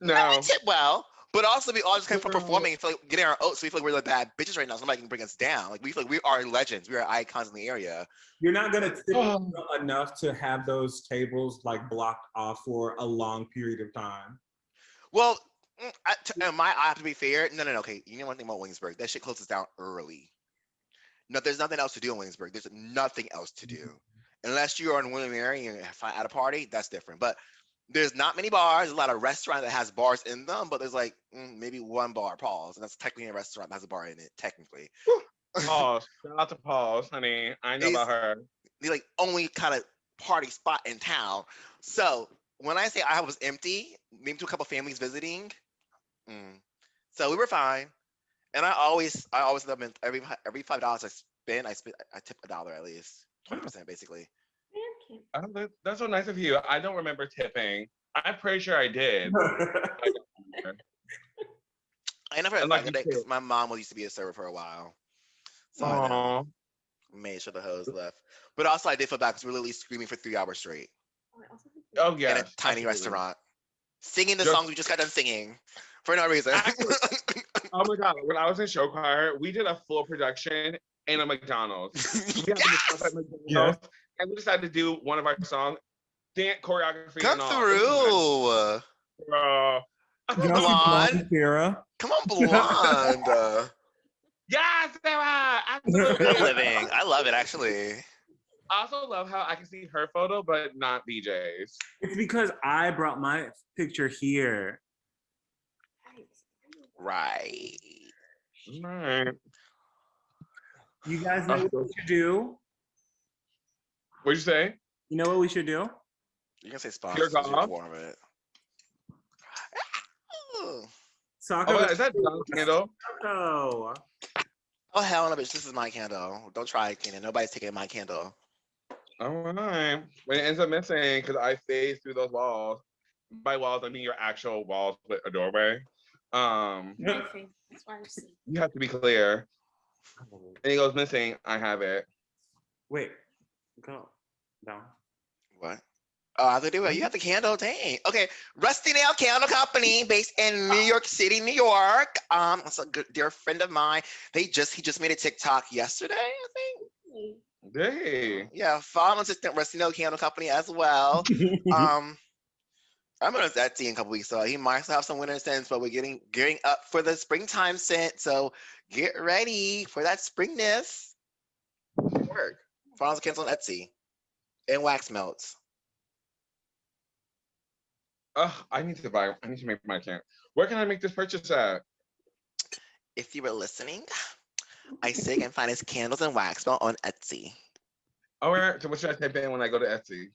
S5: No.
S3: We tip well, but also we all just came from performing and feel like getting our oats. So we feel like we're the bad bitches right now. Somebody can bring us down. Like we feel like we are legends. We are icons in the area.
S4: You're not gonna tip well enough to have those tables like blocked off for a long period of time.
S3: Well, I have to be fair. No. Okay, you know one thing about Williamsburg? That shit closes down early. No, there's nothing else to do in Williamsburg. There's nothing else to do. Unless you are in William Mary and you're at a party, that's different. But there's not many bars. There's a lot of restaurants that has bars in them, but there's like maybe one bar, Paul's, and that's technically a restaurant that has a bar in it, technically.
S5: Pause. Shout out to Pause, honey. I know about her.
S3: The like only kind of party spot in town. So when I say I was empty, maybe to a couple families visiting. So we were fine. And I always love every $5 I tip $1 at least. 20% basically.
S5: That's so nice of you. I don't remember tipping. I'm pretty sure I did.
S3: I never had like because my mom used to be a server for a while. So I made sure the hoes left. But also I did feel bad because we were literally screaming for 3 hours straight.
S5: Oh yeah.
S3: In a tiny restaurant. Singing the songs we just got done singing. For no reason.
S5: Oh my god, when I was in show choir, we did a full production in a McDonald's. We had to do stuff at McDonald's, and we decided to do one of our songs, dance choreography.
S3: Come
S5: and all.
S3: through. Blonde.
S4: Sarah.
S3: Come on, blonde.
S5: Yes, Sarah. Absolutely.
S3: Living. I love it actually.
S5: I also love how I can see her photo, but not BJ's.
S4: It's because I brought my picture here.
S3: Right.
S5: Right.
S4: You guys know what we should do?
S5: What'd you say?
S4: You know what we should do?
S3: You can say sponsors. Warm it.
S4: Soccer.
S5: Is that John's candle?
S4: Oh
S3: hell no, bitch! This is my candle. Don't try it, Kenan. Nobody's taking my candle.
S5: All right. When it ends up missing, because I phased through those walls. By walls, I mean your actual walls with a doorway. You have to be clear. And it goes missing. I have it.
S4: Wait. Go down.
S3: What? Oh, I have to do it. You have the candle. Dang. Okay. Rusty Nail Candle Company, based in New York City, New York. It's a good dear friend of mine. He just made a TikTok yesterday, I think.
S5: Hey.
S3: Yeah, follow assistant Rusty Nail Candle Company as well. I'm gonna Etsy in a couple weeks, so he might have some winter scents, but we're gearing up for the springtime scent. So get ready for that springness. Work. Follow Candles on Etsy and wax melts.
S5: I need to make my account. Where can I make this purchase at?
S3: If you were listening, I say you can find his candles and wax melt on Etsy.
S5: All right. So what should I type in when I go to Etsy?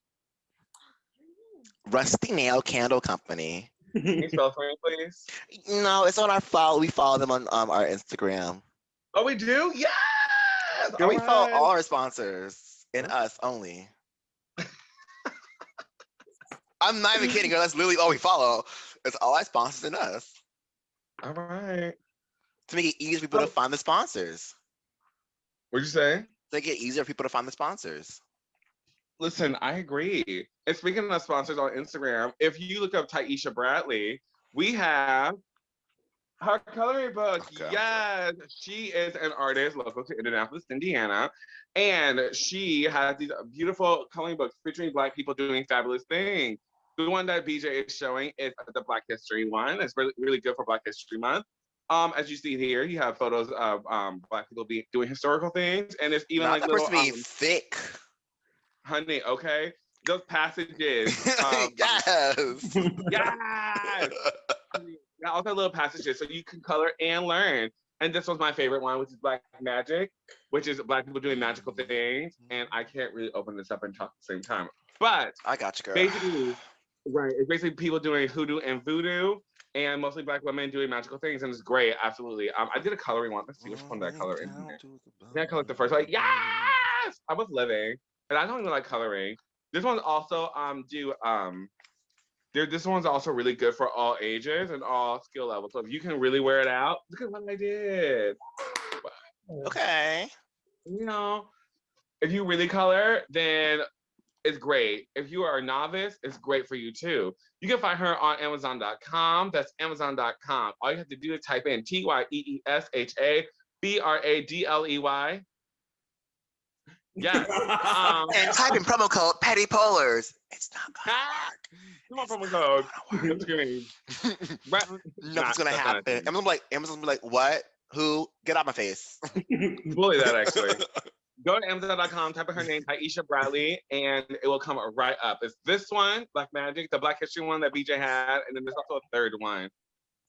S3: Rusty Nail Candle Company.
S5: Can you spell it for me, please?
S3: No, it's on our follow. We follow them on our Instagram.
S5: Oh, we do? Yes!
S3: Girl, we follow all our sponsors and us only. I'm not even kidding, girl. That's literally all we follow. It's all our sponsors and us.
S5: All right.
S3: To make it easier for people to find the sponsors.
S5: What'd you say?
S3: To make it easier for people to find the sponsors.
S5: Listen, I agree. And speaking of sponsors on Instagram, if you look up Taisha Bradley, we have her coloring book. Okay. Yes, she is an artist local to Indianapolis, Indiana. And she has these beautiful coloring books featuring Black people doing fabulous things. The one that BJ is showing is the Black History one. It's really, really good for Black History Month. As you see here, you have photos of Black people doing historical things. And it's even like little...
S3: thick.
S5: Honey, okay? Those passages.
S3: Yes.
S5: Yes. Also little passages so you can color and learn. And this was my favorite one, which is Black Magic, which is Black people doing magical things. And I can't really open this up and talk at the same time. But
S3: I got you, girl.
S5: Basically, right, it's basically people doing hoodoo and voodoo. and mostly Black women doing magical things, and it's great. Absolutely. I did a coloring one. Let's see which one did I color in here. I think I colored the first. Like yes, I was living, and I don't even like coloring. This one's also this one's also really good for all ages and all skill levels. So if you can really wear it out, look at what I did.
S3: Okay.
S5: You know, if you really color, then it's great. If you are a novice, it's great for you too. You can find her on Amazon.com. That's Amazon.com. All you have to do is type in TYEESHABRADLEY. Yes.
S3: And type in promo code Petty Polars. It's not gonna
S5: Come on, promo code. I'm screaming.
S3: work. Nothing's gonna happen. Amazon's gonna be like, what? Who? Get out my face.
S5: Bully that actually. Go to Amazon.com, type in her name, Aisha Bradley, and it will come right up. It's this one, Black Magic, the Black History one that BJ had, and then there's also a third one.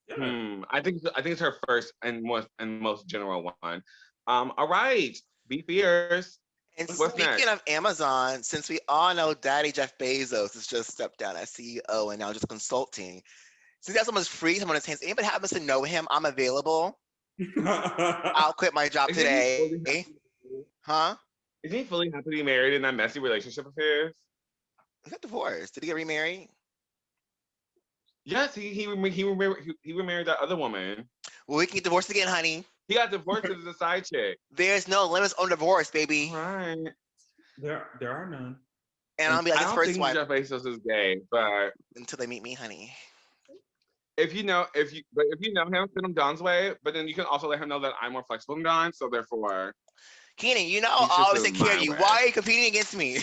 S5: Yeah. I think it's her first and most general one. All right, be fierce.
S3: And
S5: What's
S3: speaking
S5: next?
S3: of Amazon, since we all know Daddy Jeff Bezos has just stepped down as CEO and now just consulting, since that's almost free, someone in his hands, anybody happens to know him, I'm available. I'll quit my job today. Huh?
S5: Is he fully happily married in that messy relationship of his?
S3: He got divorced. Did he get remarried?
S5: Yes, he remarried that other woman.
S3: Well, we can get divorced again, honey.
S5: He got divorced as a side chick.
S3: There's no limits on divorce, baby.
S5: Right.
S4: There are none.
S3: And I'll be like his
S5: I don't
S3: first
S5: think
S3: wife
S5: Jeff Bezos is gay, but
S3: until they meet me, honey.
S5: if you know him, send him Don's way. But then you can also let him know that I'm more flexible than Don, so therefore.
S3: Keenan, you know
S5: He's
S3: I'll
S5: just
S3: always
S5: in
S3: take care of
S5: my
S3: you.
S5: way.
S3: Why are you competing against me?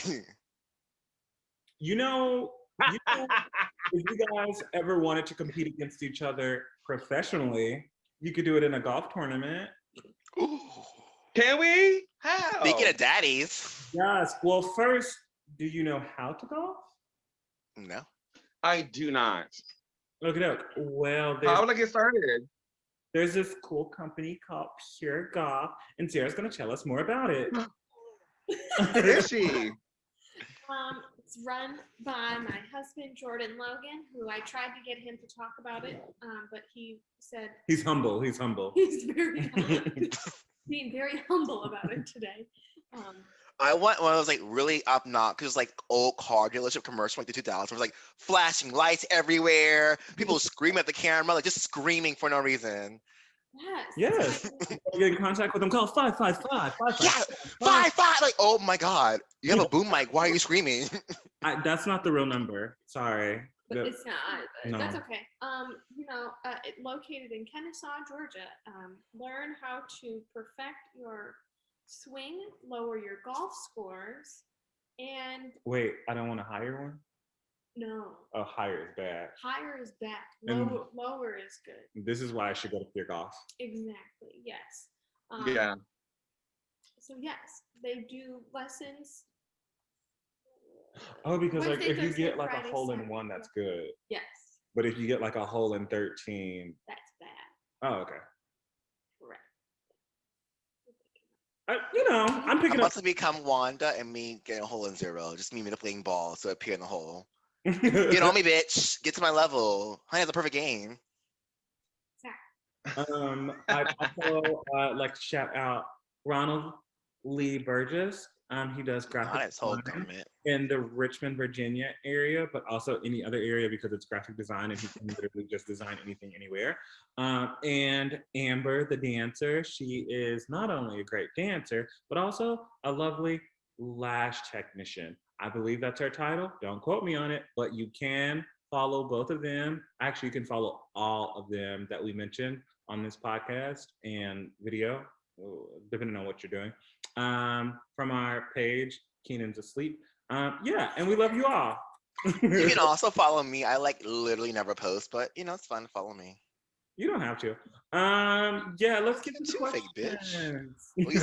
S4: You know, if you guys ever wanted to compete against each other professionally, you could do it in a golf tournament.
S3: Ooh.
S5: Can we? How?
S3: Speaking of daddies.
S4: Yes. Well, first, do you know how to golf?
S3: No.
S5: I do not.
S4: Look it up. Well,
S5: How would I get started?
S4: there's this cool company called Pure Golf, and Sarah's going to tell us more about it.
S5: Is she?
S2: It's run by my husband Jordan Logan, who I tried to get him to talk about it, but he said
S4: He's humble. He's humble.
S2: he's being very humble about it today.
S3: I want one of those like really obnoxious like old car dealership commercial like the 2000s. It was like flashing lights everywhere, people screaming at the camera, like just screaming for no reason.
S4: Yes. Get in contact with them. Call 555.
S3: Yeah, 555. Like, oh my God, you have a boom mic. Why are you screaming?
S4: That's not the real number. Sorry.
S2: But it's not. But
S4: No.
S2: That's okay. Located in Kennesaw, Georgia. Learn how to perfect your swing, lower your golf scores, and
S4: Wait, I don't want to hire one?
S2: no,
S4: Oh, hire is bad.
S2: higher is bad.
S4: And-
S2: Lower is good.
S4: This is why I should go to Pure Golf.
S2: Exactly. Yes.
S5: Yeah.
S2: So yes, they do lessons.
S4: Oh, because like
S2: Wednesday,
S4: if you
S2: Thursday,
S4: get like
S2: Friday,
S4: a hole in
S2: Saturday,
S4: one, that's good.
S2: Yes,
S4: But if you get like a hole in 13,
S2: that's bad.
S4: oh, okay.
S2: Correct.
S4: I'm
S3: I'm
S4: picking up.
S3: about to become Wanda and me getting a hole in 0. Just me manipulating balls to appear in the hole. Get on me, bitch. Get to my level. Honey, that's a perfect game.
S4: I also like to shout out Ronald Lee Burgess. He does
S3: Not
S4: graphic
S3: his whole
S4: design
S3: government.
S4: in the Richmond, Virginia area, but also any other area because it's graphic design and he can literally just design anything anywhere. And Amber, the dancer, she is not only a great dancer, but also a lovely lash technician. I believe that's her title. Don't quote me on it, but you can follow both of them. Actually, you can follow all of them that we mentioned on this podcast and video, depending on what you're doing. From our page, Keenan's Asleep. Yeah, and we love you all.
S3: You can also follow me. I like literally never post, but it's fun to follow me.
S4: You don't have to. Yeah, let's get into
S3: Too fake, bitch.
S4: questions.
S3: Well, you